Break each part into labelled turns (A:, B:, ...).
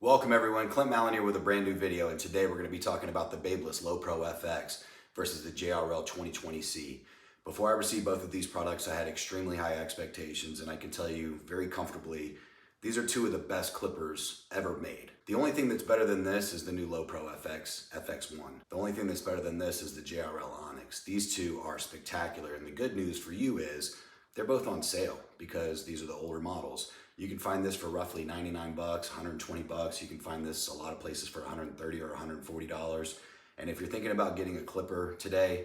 A: Welcome everyone, Clint Mallon here with a brand new video, and today we're going to be talking about the BaByliss LoPRO FX versus the JRL 2020C. Before I received both of these products, I had extremely high expectations, and I can tell you very comfortably, these are two of the best clippers ever made. The only thing that's better than this is the new LoPRO FX FXOne. The only thing that's better than this is the JRL Onyx. These two are spectacular, and the good news for you is they're both on sale because these are the older models. You can find this for roughly 99 bucks, 120 bucks. You can find this a lot of places for 130 or 140 dollars. And if you're thinking about getting a clipper today,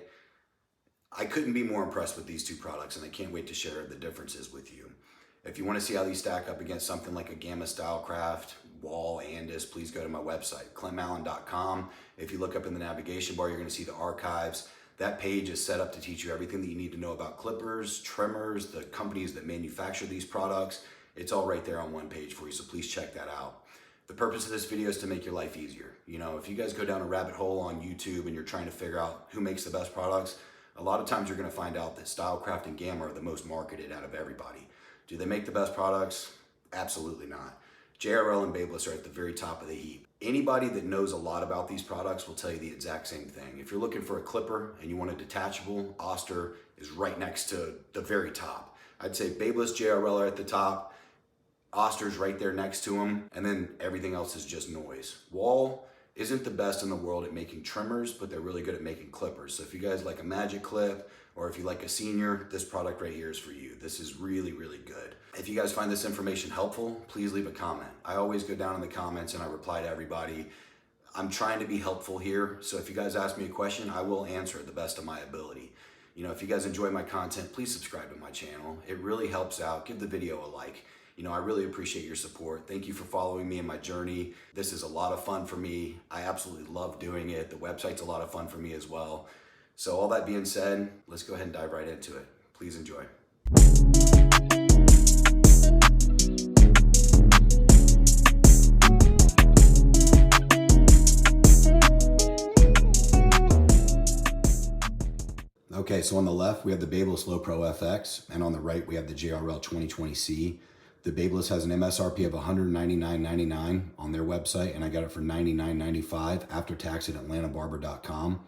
A: I couldn't be more impressed with these two products, and I can't wait to share the differences with you. If you want to see how these stack up against something like a Gamma Stylecraft, Wahl, Andis, please go to my website, clintmallon.com. If you look up in the navigation bar, you're going to see the archives. That page is set up to teach you everything that you need to know about clippers, trimmers, the companies that manufacture these products. It's all right there on one page for you, so please check that out. The purpose of this video is to make your life easier. You know, if you guys go down a rabbit hole on YouTube and you're trying to figure out who makes the best products, a lot of times you're going to find out that Stylecraft and Gamma are the most marketed out of everybody. Do they make the best products? Absolutely not. JRL and BaByliss are at the very top of the heap. Anybody that knows a lot about these products will tell you the exact same thing. If you're looking for a clipper and you want a detachable, Oster is right next to the very top. I'd say BaByliss, JRL are at the top. Oster's right there next to them, and then everything else is just noise. Wahl isn't the best in the world at making trimmers, but they're really good at making clippers. So if you guys like a magic clip, or if you like a senior, this product right here is for you. This is really, really good. If you guys find this information helpful, please leave a comment. I always go down in the comments and I reply to everybody. I'm trying to be helpful here, so if you guys ask me a question, I will answer it the best of my ability. You know, if you guys enjoy my content, please subscribe to my channel. It really helps out. Give the video a like. You know, I really appreciate your support. Thank you for following me in my journey. This is a lot of fun for me. I absolutely love doing it. The website's a lot of fun for me as well. So all that being said, let's go ahead and dive right into it. Please enjoy. Okay, so on the left, we have the BaByliss LoPRO FX, and on the right, we have the JRL 2020C. The BaByliss has an MSRP of $199.99 on their website, and I got it for $99.95 after tax at atlantabarber.com.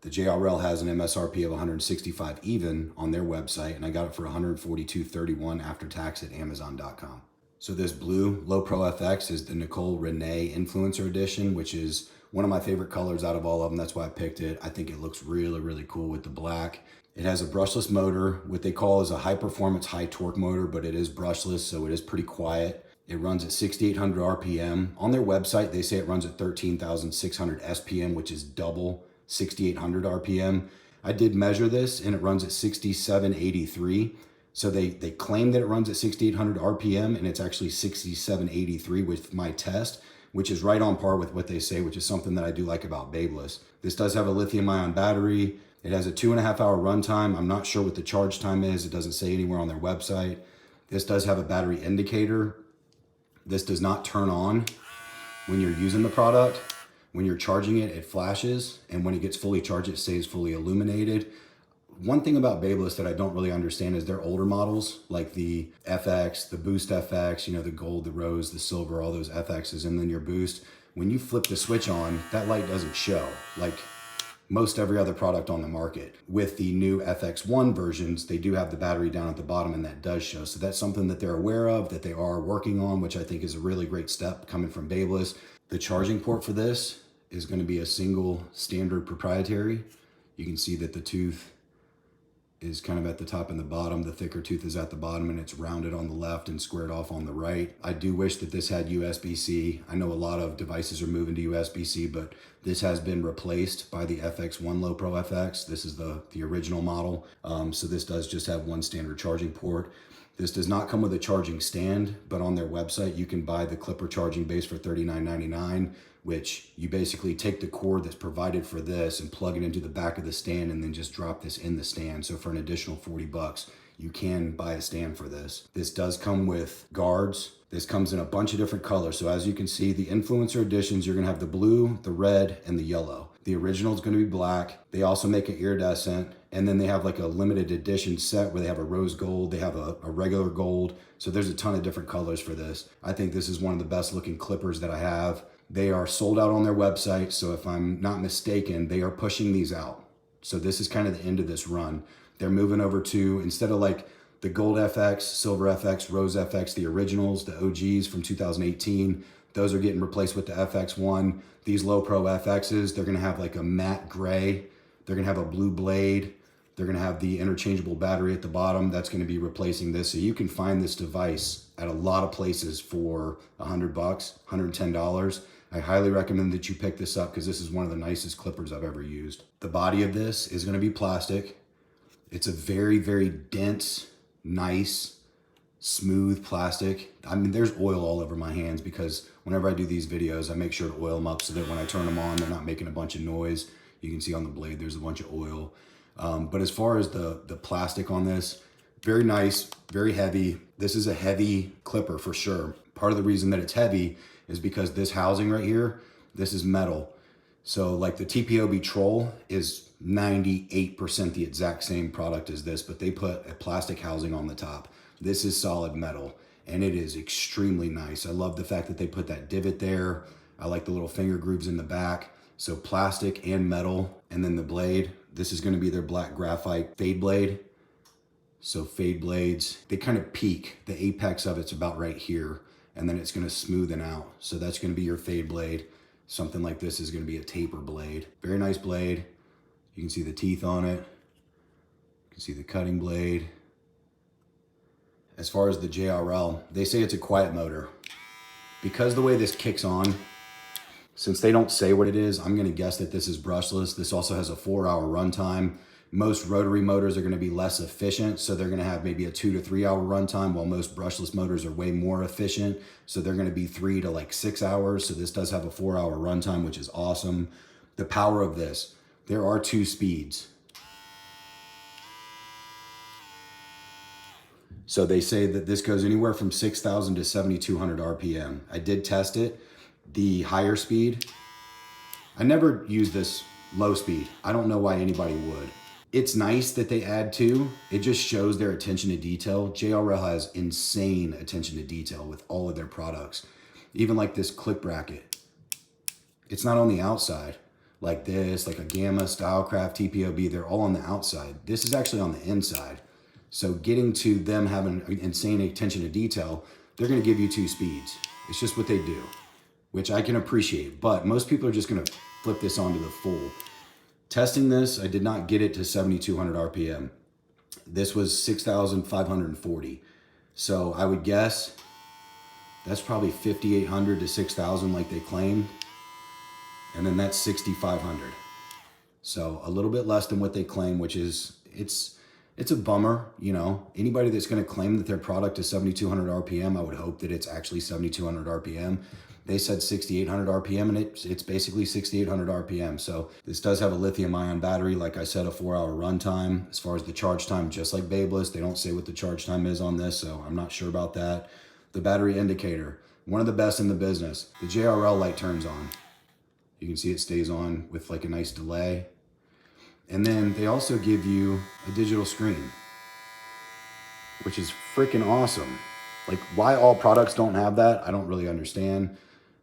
A: The JRL has an MSRP of $165 even on their website, and I got it for $142.31 after tax at amazon.com. So this blue LoPRO FX is the Nicole Renee Influencer Edition, which is one of my favorite colors out of all of them. That's why I picked it. I think it looks really, really cool with the black. It has a brushless motor, what they call is a high performance, high torque motor, but it is brushless, so it is pretty quiet. It runs at 6,800 RPM. On their website, they say it runs at 13,600 SPM, which is double 6,800 RPM. I did measure this and it runs at 6,783. So they claim that it runs at 6,800 RPM and it's actually 6,783 with my test, which is right on par with what they say, which is something that I do like about BaByliss. This does have a lithium-ion battery. It has a 2.5-hour runtime. I'm not sure what the charge time is. It doesn't say anywhere on their website. This does have a battery indicator. This does not turn on when you're using the product. When you're charging it, it flashes, and when it gets fully charged, it stays fully illuminated. One thing about BaByliss that I don't really understand is their older models, like the FX, the Boost FX, you know, the gold, the rose, the silver, all those FXs, and then your Boost. When you flip the switch on, that light doesn't show, like most every other product on the market. With the new FXOne versions, they do have the battery down at the bottom, and that does show. So that's something that they're aware of, that they are working on, which I think is a really great step coming from BaByliss. The charging port for this is going to be a single standard proprietary. You can see that the tooth is kind of at the top and the bottom. The thicker tooth is at the bottom, and it's rounded on the left and squared off on the right. I do wish that this had USB-C. I know a lot of devices are moving to USB-C, but this has been replaced by the FXOne LoPRO FX. This is the original model. So this does just have one standard charging port. This does not come with a charging stand, but on their website, you can buy the clipper charging base for $39.99, which you basically take the cord that's provided for this and plug it into the back of the stand and then just drop this in the stand. So for an additional 40 bucks, you can buy a stand for this. This does come with guards. This comes in a bunch of different colors. So as you can see, the influencer editions, you're gonna have the blue, the red, and the yellow. The original is gonna be black. They also make it iridescent. And then they have like a limited edition set where they have a rose gold, they have a regular gold. So there's a ton of different colors for this. I think this is one of the best looking clippers that I have. They are sold out on their website. So if I'm not mistaken, they are pushing these out. So this is kind of the end of this run. They're moving over to, instead of like the gold FX, silver FX, rose FX, the originals, the OGs from 2018, those are getting replaced with the FX1. These LoPro FXs, they're gonna have like a matte gray. They're gonna have a blue blade. They're gonna have the interchangeable battery at the bottom. That's gonna be replacing this. So you can find this device at a lot of places for $100, $110. I highly recommend that you pick this up because this is one of the nicest clippers I've ever used. The body of this is gonna be plastic. It's a very, very dense, nice, smooth plastic. I mean, there's oil all over my hands because whenever I do these videos, I make sure to oil them up so that when I turn them on, they're not making a bunch of noise. You can see on the blade, there's a bunch of oil. But as far as the plastic on this, very nice, very heavy. This is a heavy clipper for sure. Part of the reason that it's heavy is because this housing right here, this is metal. So like the TPOB Troll is 98% the exact same product as this, but they put a plastic housing on the top. This is solid metal and it is extremely nice. I love the fact that they put that divot there. I like the little finger grooves in the back. So plastic and metal. And then the blade, this is gonna be their black graphite fade blade. So fade blades, they kind of peak. The apex of it's about right here and then it's gonna smoothen out. So that's gonna be your fade blade. Something like this is gonna be a taper blade. Very nice blade. You can see the teeth on it. You can see the cutting blade. As far as the JRL, they say it's a quiet motor. Because the way this kicks on, since they don't say what it is, I'm gonna guess that this is brushless. This also has a 4-hour runtime. Most rotary motors are gonna be less efficient, so they're gonna have maybe a 2 to 3 hour runtime, while most brushless motors are way more efficient. So they're gonna be 3 to like 6 hours. So this does have a 4-hour runtime, which is awesome. The power of this, there are 2 speeds. So they say that this goes anywhere from 6,000 to 7,200 RPM. I did test it. The higher speed, I never use this low speed. I don't know why anybody would. It's nice that they add 2. It just shows their attention to detail. JRL has insane attention to detail with all of their products. Even like this click bracket. It's not on the outside. Like this, like a Gamma, Stylecraft, TPOB, they're all on the outside. This is actually on the inside. So getting to them having insane attention to detail, they're gonna give you 2 speeds. It's just what they do, which I can appreciate, but most people are just gonna flip this onto the full. Testing this, I did not get it to 7,200 RPM. This was 6,540. So I would guess that's probably 5,800 to 6,000 like they claimed. And then that's 6,500. So a little bit less than what they claim, which is, it's a bummer, you know. Anybody that's gonna claim that their product is 7,200 RPM, I would hope that it's actually 7,200 RPM. They said 6,800 RPM and it's basically 6,800 RPM. So this does have a lithium ion battery. Like I said, a 4-hour runtime. As far as the charge time, just like BaByliss, they don't say what the charge time is on this, so I'm not sure about that. The battery indicator, one of the best in the business. The JRL light turns on. You can see it stays on with like a nice delay. And then they also give you a digital screen, which is freaking awesome. Like why all products don't have that, I don't really understand.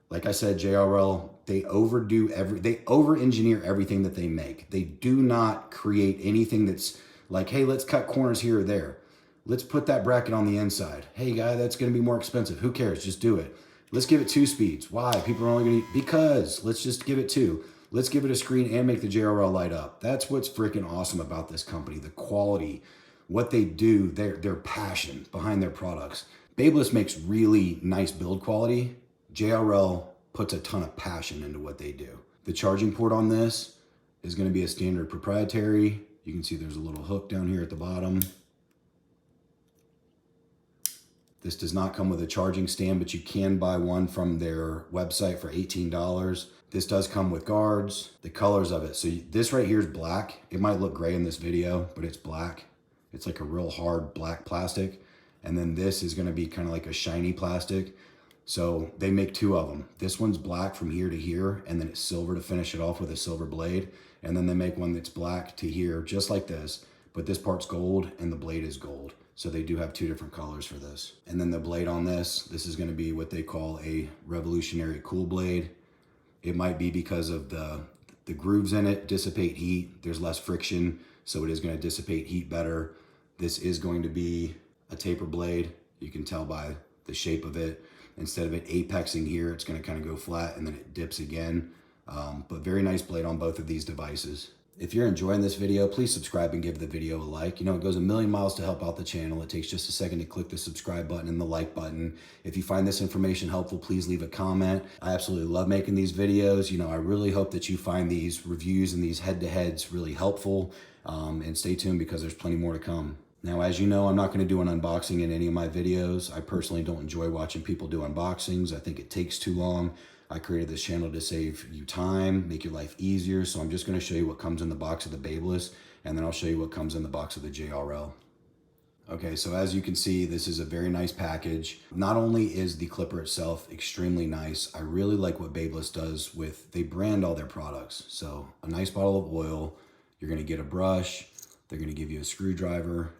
A: Like I said, JRL, they over-engineer everything that they make. They do not create anything that's like, hey, let's cut corners here or there. Let's put that bracket on the inside. Hey guy, that's gonna be more expensive. Who cares, just do it. Let's give it 2 speeds. Why? People are only gonna, because let's just give it 2. Let's give it a screen and make the JRL light up. That's what's freaking awesome about this company. The quality, what they do, their passion behind their products. BaByliss makes really nice build quality. JRL puts a ton of passion into what they do. The charging port on this is gonna be a standard proprietary. You can see there's a little hook down here at the bottom. This does not come with a charging stand, but you can buy one from their website for $18. This does come with guards, the colors of it. So this right here is black. It might look gray in this video, but it's black. It's like a real hard black plastic. And then this is gonna be kind of like a shiny plastic. So they make two of them. This one's black from here to here, and then it's silver to finish it off with a silver blade. And then they make one that's black to here, just like this, but this part's gold and the blade is gold. So they do have two different colors for this. And then the blade on this is gonna be what they call a revolutionary cool blade. It might be because of the grooves in it dissipate heat. There's less friction, so it is gonna dissipate heat better. This is going to be a taper blade. You can tell by the shape of it. Instead of it apexing here, it's gonna kind of go flat and then it dips again. But very nice blade on both of these devices. If you're enjoying this video, please subscribe and give the video a like. You know, it goes a million miles to help out the channel. It takes just a second to click the subscribe button and the like button. If you find this information helpful, please leave a comment. I absolutely love making these videos. You know, I really hope that you find these reviews and these head-to-heads really helpful. And stay tuned because there's plenty more to come. Now, as you know, I'm not going to do an unboxing in any of my videos. I personally don't enjoy watching people do unboxings. I think it takes too long. I created this channel to save you time, make your life easier. So I'm just going to show you what comes in the box of the BaByliss, and then I'll show you what comes in the box of the JRL. Okay, so as you can see, this is a very nice package. Not only is the clipper itself extremely nice, I really like what BaByliss does with, they brand all their products. So a nice bottle of oil, you're going to get a brush, they're going to give you a screwdriver.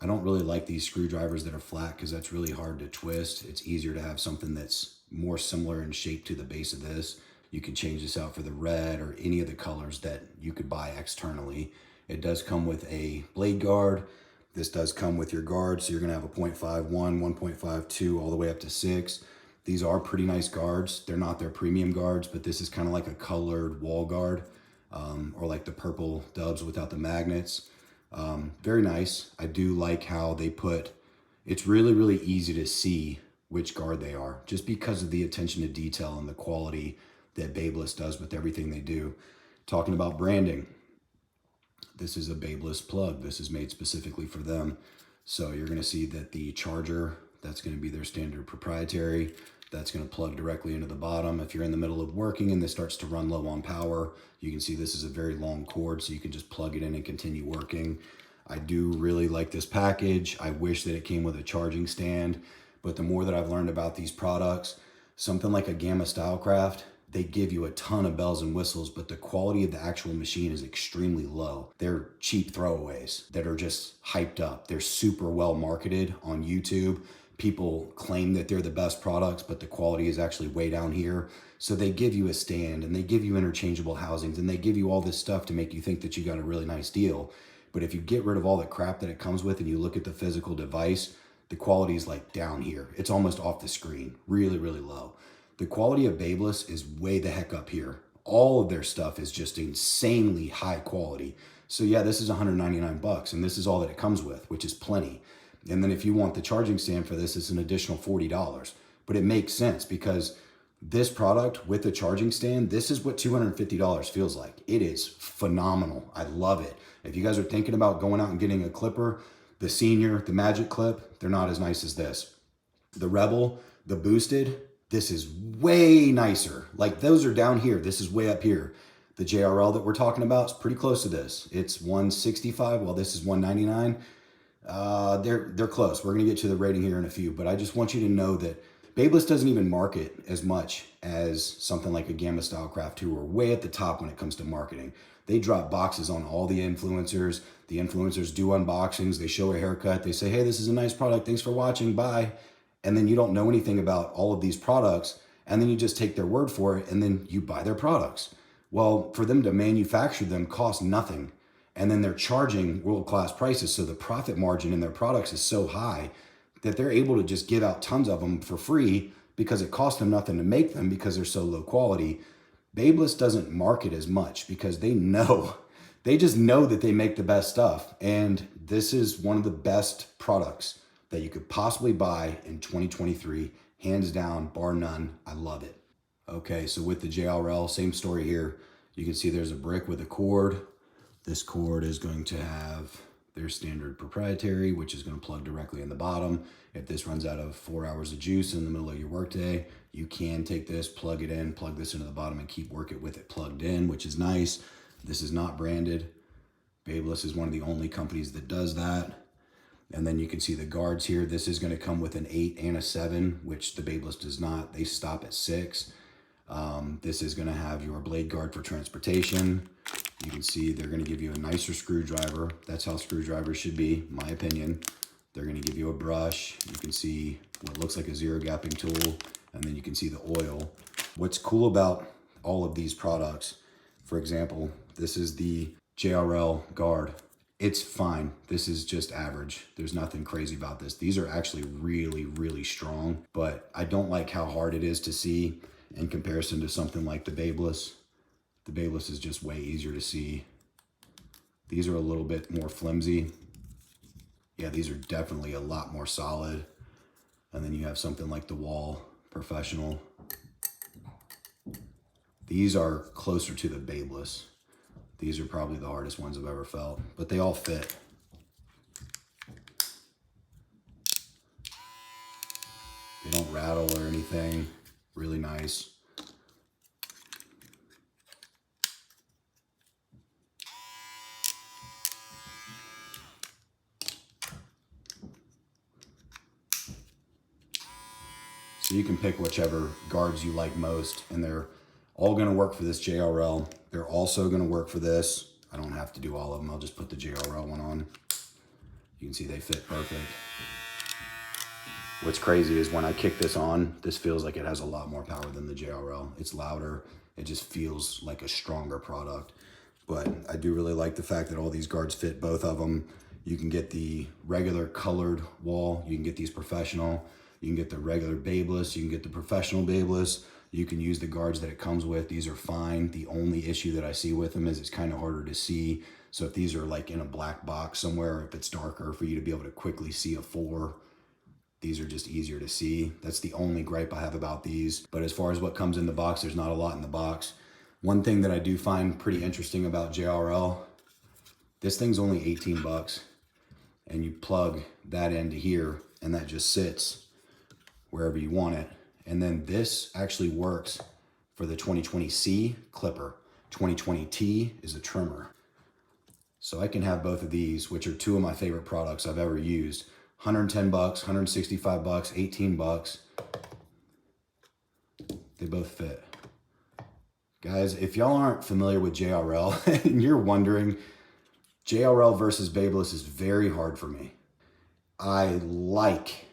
A: I don't really like these screwdrivers that are flat because that's really hard to twist. It's easier to have something that's more similar in shape to the base of this. You can change this out for the red or any of the colors that you could buy externally. It does come with a blade guard. This does come with your guard, so you're gonna have a 0.51, 1.52, all the way up to 6. These are pretty nice guards. They're not their premium guards, but this is kind of like a colored wall guard, or like the purple dubs without the magnets. Very nice. I do like how they put, it's really easy to see which guard they are, just because of the attention to detail and the quality that BaByliss does with everything they do. Talking about branding, this is a BaByliss plug. This is made specifically for them. So you're going to see that the charger, that's going to be their standard proprietary. That's going to plug directly into the bottom. If you're in the middle of working and this starts to run low on power, you can see this is a very long cord, so you can just plug it in and continue working. I do really like this package. I wish that it came with a charging stand, but the more that I've learned about these products, something like a Gamma Stylecraft, they give you a ton of bells and whistles, but the quality of the actual machine is extremely low. They're cheap throwaways that are just hyped up. They're super well marketed on YouTube. People claim that they're the best products, but the quality is actually way down here. So they give you a stand and they give you interchangeable housings and they give you all this stuff to make you think that you got a really nice deal. But if you get rid of all the crap that it comes with and you look at the physical device, the quality is like down here. It's almost off the screen, really low. The quality of BaByliss is way the heck up here. All of their stuff is just insanely high quality. So yeah, this is 199 bucks and this is all that it comes with, which is plenty. And then if you want the charging stand for this, it's an additional $40. But it makes sense because this product with the charging stand, this is what $250 feels like. It is phenomenal. I love it. If you guys are thinking about going out and getting a clipper, the Senior, the Magic Clip, they're not as nice as this. The Rebel, the Boosted, this is way nicer. Like those are down here. This is way up here. The JRL that we're talking about is pretty close to this. It's 165, while this is 199. They're close. We're gonna get to the rating here in a few, but I just want you to know that BaByliss doesn't even market as much as something like a Gamma Stylecraft, who are way at the top when it comes to marketing. They drop boxes on all the influencers. The influencers do unboxings. They show a haircut. They say, hey, this is a nice product. Thanks for watching. Bye. And then you don't know anything about all of these products. And then you just take their word for it. And then you buy their products. Well, for them to manufacture them costs nothing. And then they're charging world-class prices. So the profit margin in their products is so high that they're able to just give out tons of them for free because it costs them nothing to make them because they're so low quality. BaByliss doesn't market as much because they just know that they make the best stuff. And this is one of the best products that you could possibly buy in 2023, hands down, bar none. I love it. Okay, so with the JRL, same story here. You can see there's a brick with a cord. This cord is going to have their standard proprietary, which is going to plug directly in the bottom. If this runs out of 4 hours of juice in the middle of your workday, you can take this, plug it in, plug this into the bottom and keep working with it plugged in, which is nice. This is not branded. BaByliss is one of the only companies that does that. And then you can see the guards here. This is going to come with an 8 and a 7, which the BaByliss does not. They stop at 6. This is going to have your blade guard for transportation. You can see they're going to give you a nicer screwdriver. That's how screwdrivers should be, my opinion. They're going to give you a brush. You can see what looks like a zero gapping tool, and then you can see the oil. What's cool about all of these products, for example, this is the JRL guard. It's fine. This is just average. There's nothing crazy about this. These are actually really, really strong, but I don't like how hard it is to see in comparison to something like the BaByliss. The BaByliss is just way easier to see. These are a little bit more flimsy. Yeah, these are definitely a lot more solid. And then you have something like the Wahl Professional. These are closer to the BaByliss. These are probably the hardest ones I've ever felt, but they all fit. They don't rattle or anything. Really nice. So you can pick whichever guards you like most, and they're all going to work for this JRL. They're also going to work for this. I don't have to do all of them. I'll just put the JRL one on. You can see they fit perfect. What's crazy is when I kick this on, this feels like it has a lot more power than the JRL. It's louder. It just feels like a stronger product. But I do really like the fact that all these guards fit, both of them. You can get the regular colored Wahl. You can get these professional. You can get the regular BaByliss. You can get the professional BaByliss. You can use the guards that it comes with. These are fine. The only issue that I see with them is it's kind of harder to see. So if these are like in a black box somewhere, if it's darker for you to be able to quickly see a 4, these are just easier to see. That's the only gripe I have about these. But as far as what comes in the box, there's not a lot in the box. One thing that I do find pretty interesting about JRL, this thing's only 18 bucks. And you plug that into here and that just sits wherever you want it. And then this actually works for the 2020C clipper. 2020T is a trimmer. So I can have both of these, which are 2 of my favorite products I've ever used. 110 bucks, 165 bucks, 18 bucks. They both fit. Guys, if y'all aren't familiar with JRL and you're wondering, JRL versus BaByliss is very hard for me. I like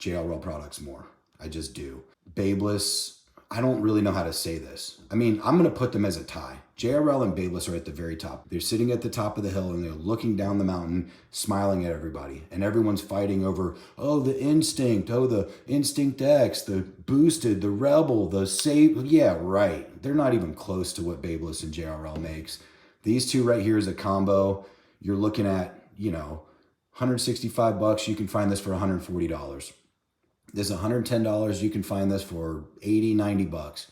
A: JRL products more. I just do. BaByliss, I don't really know how to say this. I mean, I'm going to put them as a tie. JRL and BaByliss are at the very top. They're sitting at the top of the hill and they're looking down the mountain, smiling at everybody. And everyone's fighting over, oh, the Instinct, oh, the Instinct X, the Boosted, the Rebel, the Saber. Yeah, right. They're not even close to what BaByliss and JRL makes. These two right here is a combo. You're looking at, you know, 165 bucks. You can find this for $140. This is $110. You can find this for 80, 90 bucks.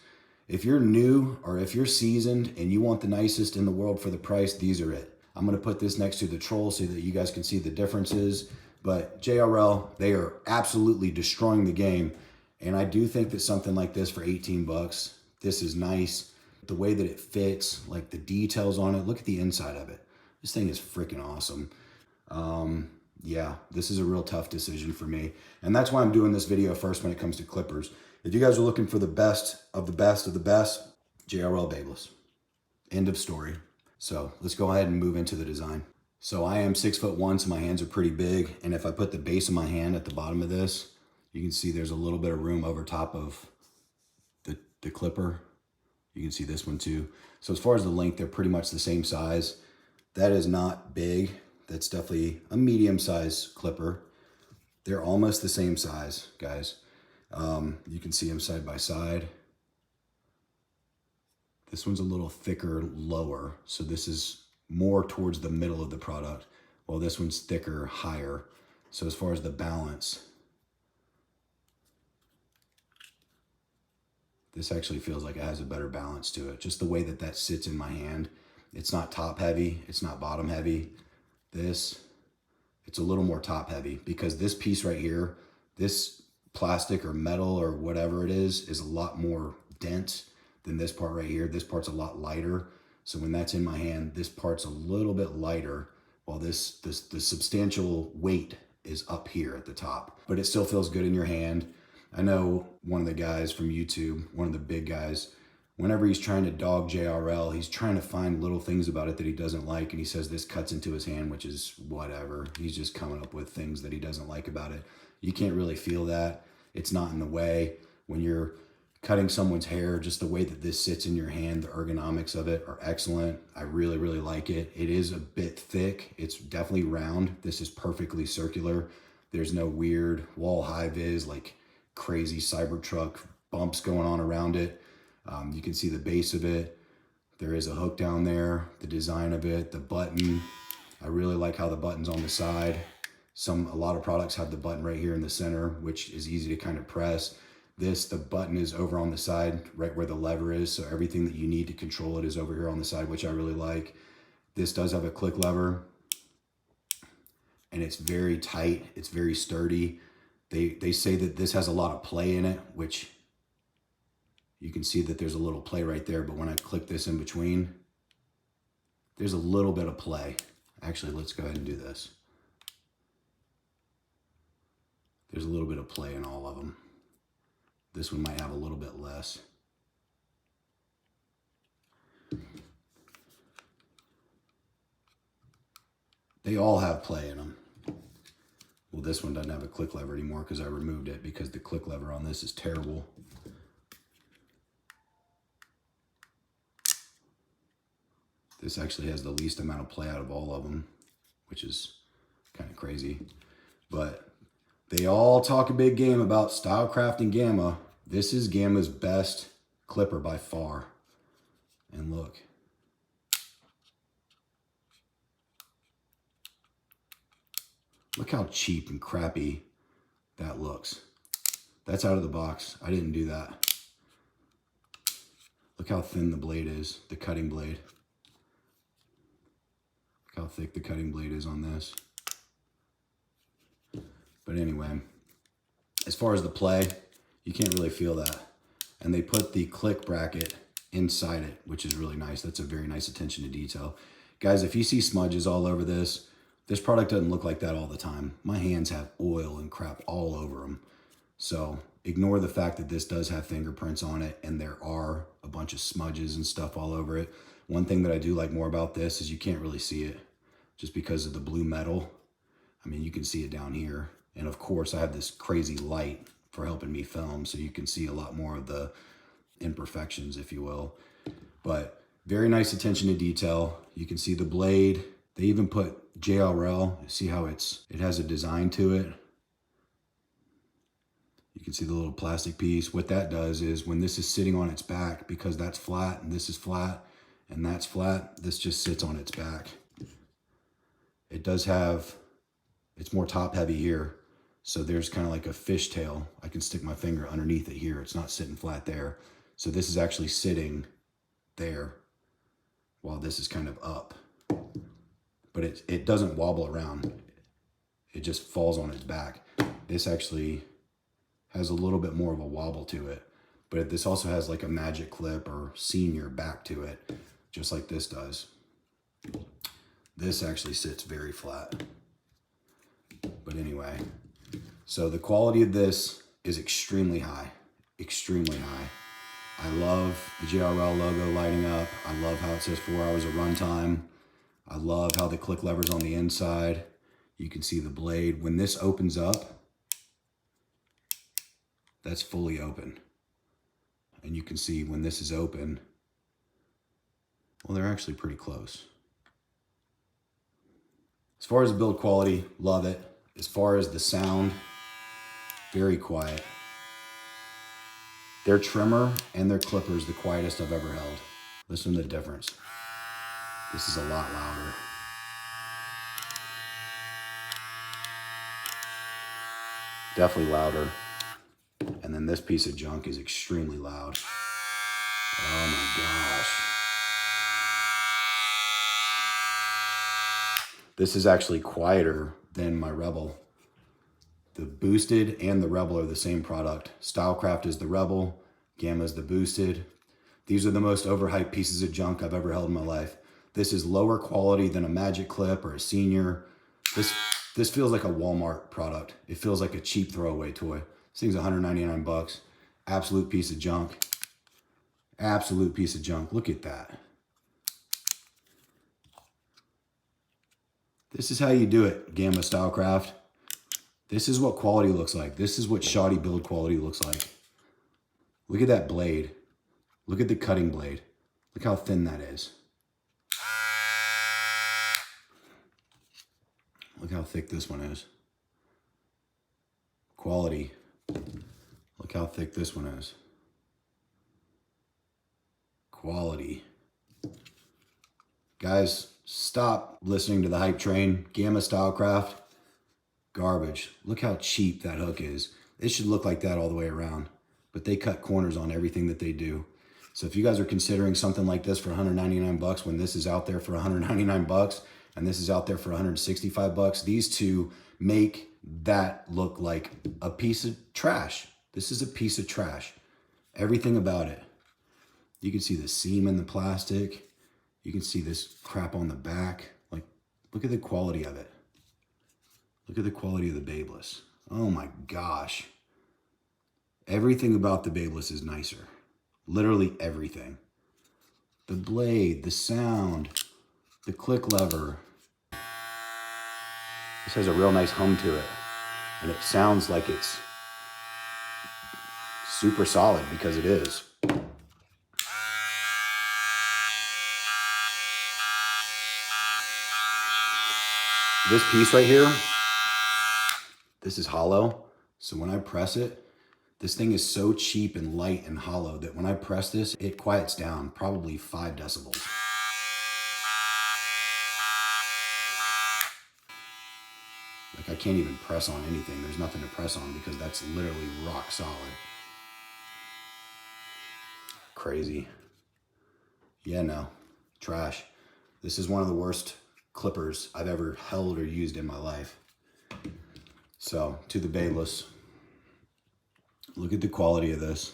A: If you're new or if you're seasoned and you want the nicest in the world for the price, these are it. I'm going to put this next to the Troll so that you guys can see the differences. But JRL, they are absolutely destroying the game. And I do think that something like this for 18 bucks, this is nice. The way that it fits, like the details on it, look at the inside of it. This thing is freaking awesome. Yeah, this is a real tough decision for me. And that's why I'm doing this video first when it comes to clippers. If you guys are looking for the best of the best of the best, JRL BaByliss. End of story. So let's go ahead and move into the design. So I am 6'1", so my hands are pretty big. And if I put the base of my hand at the bottom of this, you can see there's a little bit of room over top of the clipper. You can see this one too. So as far as the length, they're pretty much the same size. That is not big. That's definitely a medium-sized clipper. They're almost the same size, guys. You can see them side by side. This one's a little thicker, lower. So this is more towards the middle of the product, while this one's thicker, higher. So as far as the balance, this actually feels like it has a better balance to it. Just the way that that sits in my hand. It's not top heavy. It's not bottom heavy. It's a little more top heavy because this piece right here, this plastic or metal or whatever it is a lot more dense than this part right here. This part's a lot lighter. So when that's in my hand, this part's a little bit lighter, while the substantial weight is up here at the top, but it still feels good in your hand. I know one of the guys from YouTube, one of the big guys, whenever he's trying to dog JRL, he's trying to find little things about it that he doesn't like, and he says this cuts into his hand, which is whatever. He's just coming up with things that he doesn't like about it. You can't really feel that. It's not in the way. When you're cutting someone's hair, just the way that this sits in your hand, the ergonomics of it are excellent. I really, really like it. It is a bit thick. It's definitely round. This is perfectly circular. There's no weird Wahl Hi-Viz, like crazy Cybertruck bumps going on around it. You can see the base of it. There is a hook down there, the design of it, the button. I really like how the button's on the side. A lot of products have the button right here in the center, which is easy to kind of press. The button is over on the side, right where the lever is. So everything that you need to control it is over here on the side, which I really like. This does have a click lever, and it's very tight. It's very sturdy. They say that this has a lot of play in it, which you can see that there's a little play right there. But when I click this in between, there's a little bit of play. Actually, let's go ahead and do this. There's a little bit of play in all of them. This one might have a little bit less. They all have play in them. Well, this one doesn't have a click lever anymore because I removed it, because the click lever on this is terrible. This actually has the least amount of play out of all of them, which is kind of crazy. But they all talk a big game about Stylecraft and Gamma. This is Gamma's best clipper by far. And look. Look how cheap and crappy that looks. That's out of the box. I didn't do that. Look how thin the blade is, the cutting blade. Look how thick the cutting blade is on this. But anyway, as far as the play, you can't really feel that. And they put the click bracket inside it, which is really nice. That's a very nice attention to detail. Guys, if you see smudges all over this product doesn't look like that all the time. My hands have oil and crap all over them. So ignore the fact that this does have fingerprints on it, and there are a bunch of smudges and stuff all over it. One thing that I do like more about this is you can't really see it just because of the blue metal. I mean, you can see it down here. And of course, I have this crazy light for helping me film, so you can see a lot more of the imperfections, if you will. But very nice attention to detail. You can see the blade. They even put JRL. See how it has a design to it. You can see the little plastic piece. What that does is when this is sitting on its back, because that's flat and this is flat and that's flat, this just sits on its back. It does have, it's more top heavy here. So there's kind of like a fishtail. I can stick my finger underneath it here. It's not sitting flat there. So this is actually sitting there while this is kind of up. But it doesn't wobble around. It just falls on its back. This actually has a little bit more of a wobble to it. But this also has like a magic clip or senior back to it, just like this does. This actually sits very flat. But anyway, so the quality of this is extremely high, extremely high. I love the JRL logo lighting up. I love how it says 4 hours of runtime. I love how the click lever's on the inside. You can see the blade. When this opens up, that's fully open. And you can see when this is open, well, they're actually pretty close. As far as the build quality, love it. As far as the sound, very quiet. Their trimmer and their clipper is the quietest I've ever held. Listen to the difference. This is a lot louder. Definitely louder. And then this piece of junk is extremely loud. Oh my gosh. This is actually quieter than my Rebel. The Boosted and the Rebel are the same product. Stylecraft is the Rebel, Gamma is the Boosted. These are the most overhyped pieces of junk I've ever held in my life. This is lower quality than a Magic Clip or a Senior. This feels like a Walmart product. It feels like a cheap throwaway toy. This thing's 199 bucks. Absolute piece of junk. Absolute piece of junk. Look at that. This is how you do it, Gamma Stylecraft. This is what quality looks like. This is what shoddy build quality looks like. Look at that blade. Look at the cutting blade. Look how thin that is. Look how thick this one is. Quality. Look how thick this one is. Quality. Guys, stop listening to the hype train. Gamma Stylecraft, garbage. Look how cheap that hook is. It should look like that all the way around, but they cut corners on everything that they do. So if you guys are considering something like this for 199 bucks when this is out there for 199 bucks and this is out there for 165 bucks, these two make that look like a piece of trash. This is a piece of trash. Everything about it. You can see the seam in the plastic. You can see this crap on the back. Like, look at the quality of it. Look at the quality of the BaByliss. Oh my gosh. Everything about the BaByliss is nicer. Literally everything. The blade, the sound, the click lever. This has a real nice hum to it. And it sounds like it's super solid because it is. This piece right here, this is hollow. So when I press it, this thing is so cheap and light and hollow that when I press this, it quiets down probably 5 decibels. Like I can't even press on anything. There's nothing to press on because that's literally rock solid. Crazy. Yeah, no, trash. This is one of the worst clippers I've ever held or used in my life. So to the BaByliss, look at the quality of this.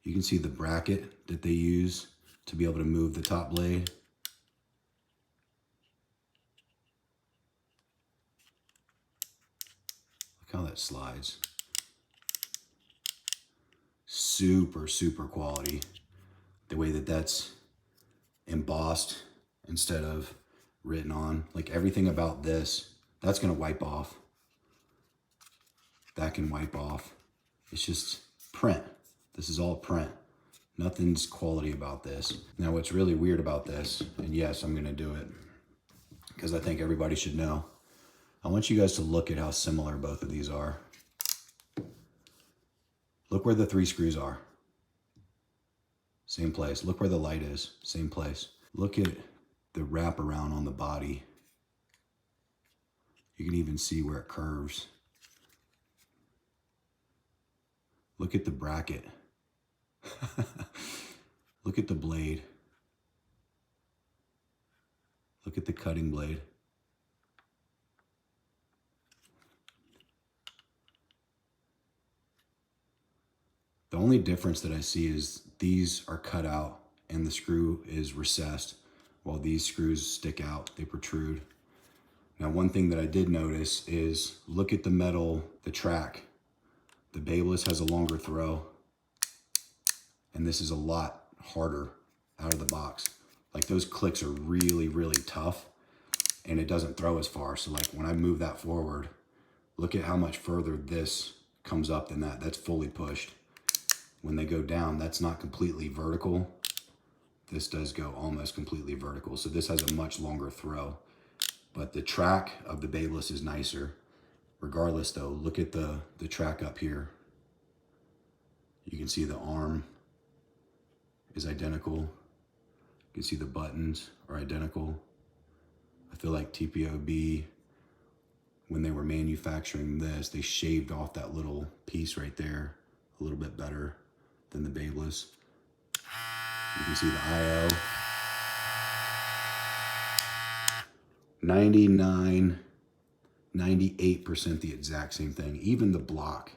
A: You can see the bracket that they use to be able to move the top blade. Look how that slides. Super, super quality. The way that that's embossed instead of written on. Like everything about this, that's gonna wipe off. That can wipe off. It's just print. This is all print. Nothing's quality about this. Now what's really weird about this, and yes, I'm gonna do it because I think everybody should know. I want you guys to look at how similar both of these are. Look where the 3 screws are. Same place. Look where the light is. Same place. Look at the wraparound on the body. You can even see where it curves. Look at the bracket. Look at the blade. Look at the cutting blade. The only difference that I see is these are cut out and the screw is recessed while these screws stick out, they protrude. Now, one thing that I did notice is look at the metal, the track. The BaByliss has a longer throw and this is a lot harder out of the box. Like those clicks are really, really tough and it doesn't throw as far. So like when I move that forward, look at how much further this comes up than that. That's fully pushed. When they go down, that's not completely vertical. This does go almost completely vertical. So this has a much longer throw, but the track of the BaByliss is nicer. Regardless though, look at the track up here. You can see the arm is identical. You can see the buttons are identical. I feel like TPOB, when they were manufacturing this, they shaved off that little piece right there a little bit better than the BaByliss. You can see the IO. 99, 98% the exact same thing. Even the block.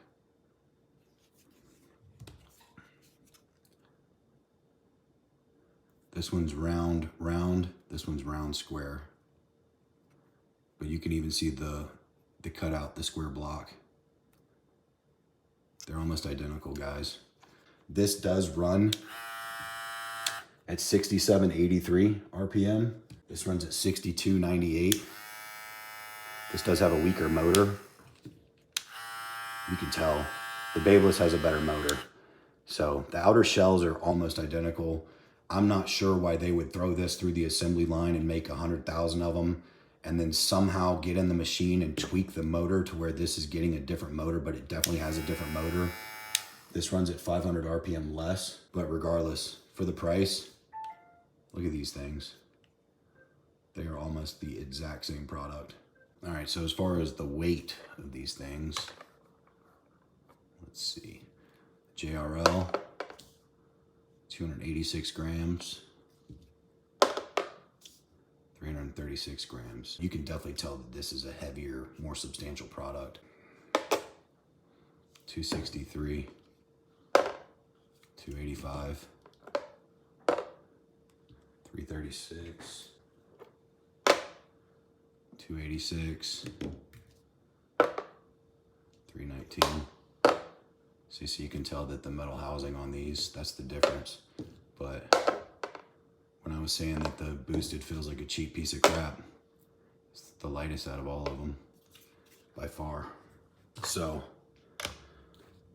A: This one's round, this one's round, square. But you can even see the cutout, the square block. They're almost identical, guys. This does run at 6783 RPM. This runs at 6298. This does have a weaker motor. You can tell the BaByliss has a better motor. So the outer shells are almost identical. I'm not sure why they would throw this through the assembly line and make 100,000 of them and then somehow get in the machine and tweak the motor to where this is getting a different motor, but it definitely has a different motor. This runs at 500 RPM less, but regardless, for the price, look at these things. They are almost the exact same product. All right, so as far as the weight of these things, let's see. JRL, 286 grams, 336 grams. You can definitely tell that this is a heavier, more substantial product. 263, 285, 336, 286, 319. So you can tell that the metal housing on these, that's the difference. But when I was saying that the boosted feels like a cheap piece of crap, it's the lightest out of all of them, by far. So,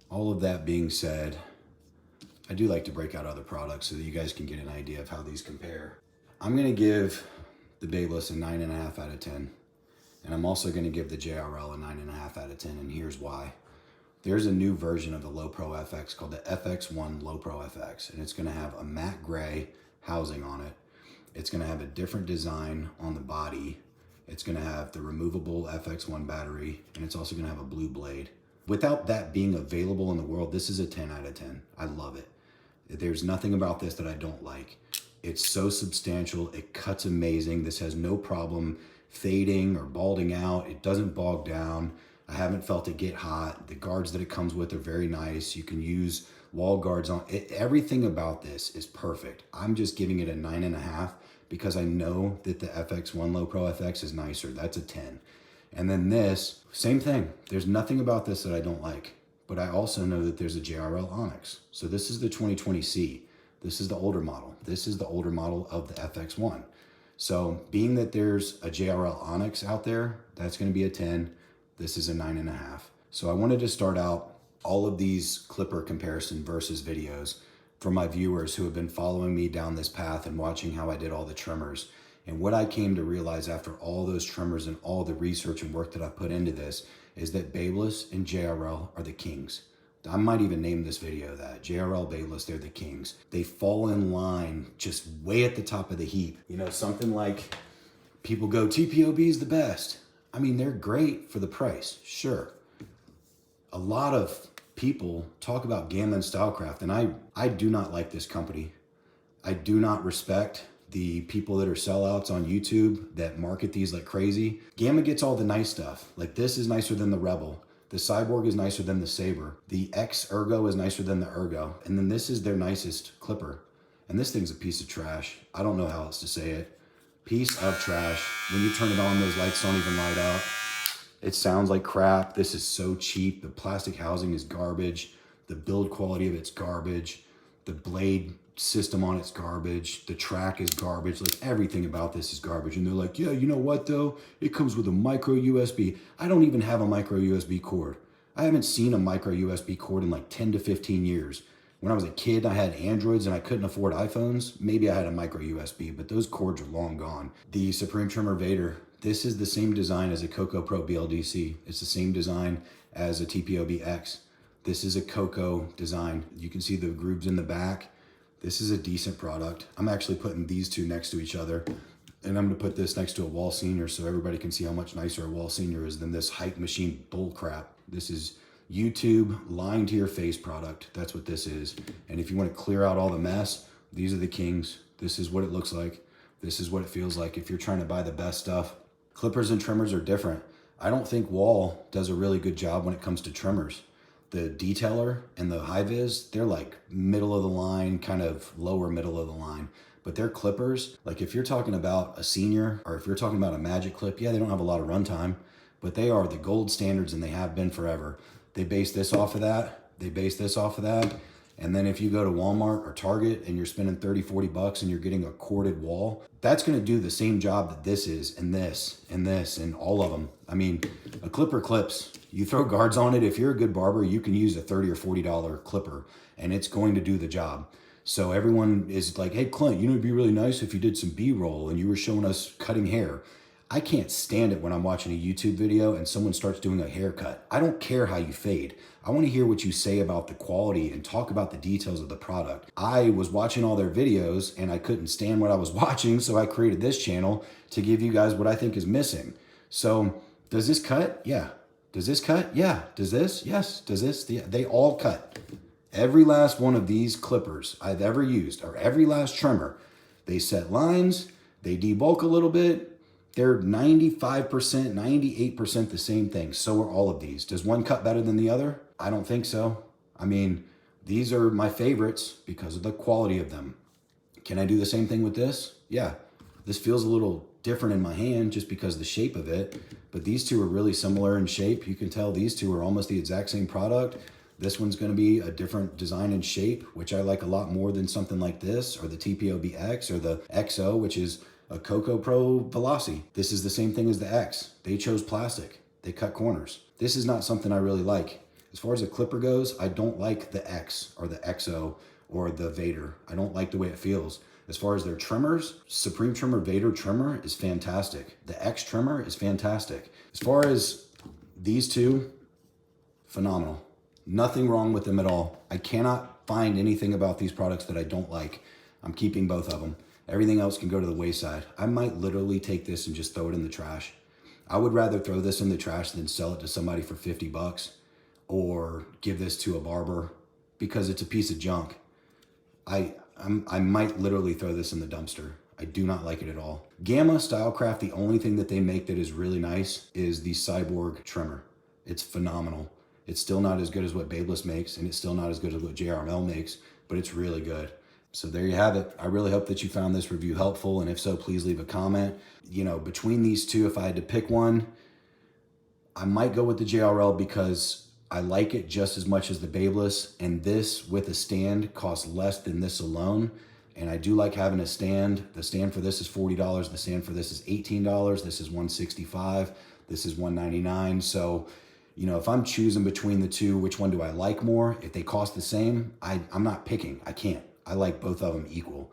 A: all of that being said, I do like to break out other products so that you guys can get an idea of how these compare. I'm gonna give the BaByliss a 9.5 out of 10. And I'm also gonna give the JRL a 9.5 out of 10, and here's why. There's a new version of the LowPro FX called the FXOne LoPRO FX, and it's gonna have a matte gray housing on it. It's gonna have a different design on the body. It's gonna have the removable FX1 battery, and it's also gonna have a blue blade. Without that being available in the world, this is a 10 out of 10. I love it. There's nothing about this that I don't like. It's so substantial, it cuts amazing. This has no problem fading or balding out. It doesn't bog down. I haven't felt it get hot. The guards that it comes with are very nice. You can use wall guards on it. Everything about this is perfect. I'm just giving it a 9.5 because I know that the FXOne LoPRO FX is nicer. That's a 10. And then this, same thing. There's nothing about this that I don't like, but I also know that there's a JRL Onyx. So this is the 2020C. This is the older model. This is the older model of the FX1. So being that there's a JRL Onyx out there, that's gonna be a 10. This is a 9.5. So I wanted to start out all of these clipper comparison versus videos for my viewers who have been following me down this path and watching how I did all the trimmers. And what I came to realize after all those trimmers and all the research and work that I put into this is that BaByliss and JRL are the kings. I might even name this video that. JRL, BaByliss, they're the kings. They fall in line just way at the top of the heap. You know, something like people go, TPOB is the best. I mean, they're great for the price, sure. A lot of people talk about Gamma and Stylecraft, and I do not like this company. I do not respect the people that are sellouts on YouTube that market these like crazy. Gamma gets all the nice stuff. Like this is nicer than the Rebel. The Cyborg is nicer than the Saber. The X Ergo is nicer than the Ergo. And then this is their nicest clipper. And this thing's a piece of trash. I don't know how else to say it. Piece of trash. When you turn it on, those lights don't even light up. It sounds like crap. This is so cheap. The plastic housing is garbage. The build quality of it's garbage. The blade system on it's garbage. The track is garbage. Like everything about this is garbage. And they're like, yeah, you know what though? It comes with a micro USB. I don't even have a micro USB cord. I haven't seen a micro USB cord in like 10 to 15 years. When I was a kid, I had Androids and I couldn't afford iPhones. Maybe I had a micro USB, but those cords are long gone. The Supreme Trimmer Vader, this is the same design as a Cocco Pro BLDC. It's the same design as a TPOB X. This is a Cocco design. You can see the grooves in the back. This is a decent product. I'm actually putting these two next to each other, and I'm gonna put this next to a Wahl Senior so everybody can see how much nicer a Wahl Senior is than this hype machine bull crap. This is YouTube lying to your face product. That's what this is. And if you want to clear out all the mess, these are the kings. This is what it looks like. This is what it feels like if you're trying to buy the best stuff. Clippers and trimmers are different. I don't think Wahl does a really good job when it comes to trimmers. The detailer and the Hi-Viz, they're like middle of the line, kind of lower middle of the line. But their clippers, like if you're talking about a senior or if you're talking about a magic clip, yeah, they don't have a lot of runtime, but they are the gold standards and they have been forever. They base this off of that. They base this off of that. And then if you go to Walmart or Target and you're spending 30, 40 bucks and you're getting a corded Wahl, that's going to do the same job that this is, and this, and this, and all of them. I mean, a clipper clips. You throw guards on it. If you're a good barber, you can use a $30 or $40 clipper and it's going to do the job. So everyone is like, hey, Clint, you know, it'd be really nice if you did some B-roll and you were showing us cutting hair. I can't stand it when I'm watching a YouTube video and someone starts doing a haircut. I don't care how you fade. I want to hear what you say about the quality and talk about the details of the product. I was watching all their videos and I couldn't stand what I was watching, so I created this channel to give you guys what I think is missing. So does this cut? Yeah. Does this cut? Yeah. Does this? Yes. Does this? Yeah. They all cut. Every last one of these clippers I've ever used, or every last trimmer, they set lines, they debulk a little bit. They're 95%, 98% the same thing. So are all of these. Does one cut better than the other? I don't think so. I mean, these are my favorites because of the quality of them. Can I do the same thing with this? Yeah. This feels a little different in my hand just because of the shape of it, but these two are really similar in shape. You can tell these two are almost the exact same product. This one's going to be a different design and shape, which I like a lot more than something like this, or the TPOB X, or the XO, which is a Cocco Pro Velocity. This is the same thing as the X. They chose plastic. They cut corners. This is not something I really like. As far as a clipper goes, I don't like the X or the XO or the Vader. I don't like the way it feels. As far as their trimmers, Supreme Trimmer Vader trimmer is fantastic. The X trimmer is fantastic. As far as these two, phenomenal. Nothing wrong with them at all. I cannot find anything about these products that I don't like. I'm keeping both of them. Everything else can go to the wayside. I might literally take this and just throw it in the trash. I would rather throw this in the trash than sell it to somebody for 50 bucks or give this to a barber because it's a piece of junk. I might literally throw this in the dumpster. I do not like it at all. Gamma, Stylecraft, the only thing that they make that is really nice is the Cyborg trimmer. It's phenomenal. It's still not as good as what BaByliss makes, and it's still not as good as what JRL makes, but it's really good. So there you have it. I really hope that you found this review helpful, and if so, please leave a comment. You know, between these two, if I had to pick one, I might go with the JRL because I like it just as much as the BaByliss, and this with a stand costs less than this alone. And I do like having a stand. The stand for this is $40. The stand for this is $18. This is $165. This is $199. So, you know, if I'm choosing between the two, which one do I like more? If they cost the same, I'm not picking. I can't. I like both of them equal.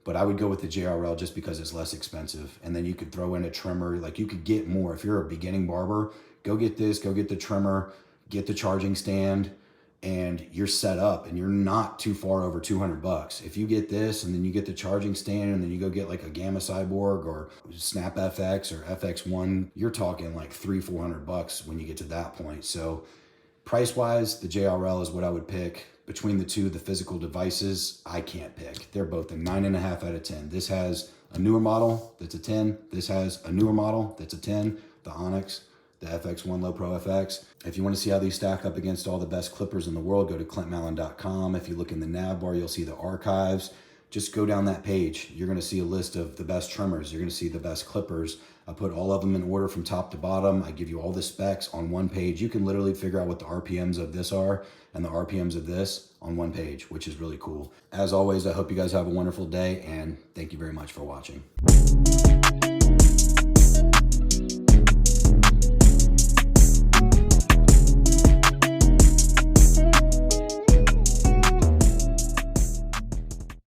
A: But I would go with the JRL just because it's less expensive. And then you could throw in a trimmer. Like, you could get more. If you're a beginning barber, go get this, go get the trimmer, get the charging stand, and you're set up and you're not too far over 200 bucks. If you get this and then you get the charging stand and then you go get like a Gamma Cyborg or Snap FX or FXOne, you're talking like 300-400 bucks when you get to that point. So price wise, the JRL is what I would pick. Between the two, the physical devices, I can't pick. They're both a 9.5 out of 10. This has a newer model that's a 10. This has a newer model that's a 10, the Onyx, the FXOne LoPRO FX. If you want to see how these stack up against all the best clippers in the world, go to clintmallon.com. If you look in the nav bar, you'll see the archives. Just go down that page. You're going to see a list of the best trimmers. You're going to see the best clippers. I put all of them in order from top to bottom. I give you all the specs on one page. You can literally figure out what the RPMs of this are and the RPMs of this on one page, which is really cool. As always, I hope you guys have a wonderful day, and thank you very much for watching.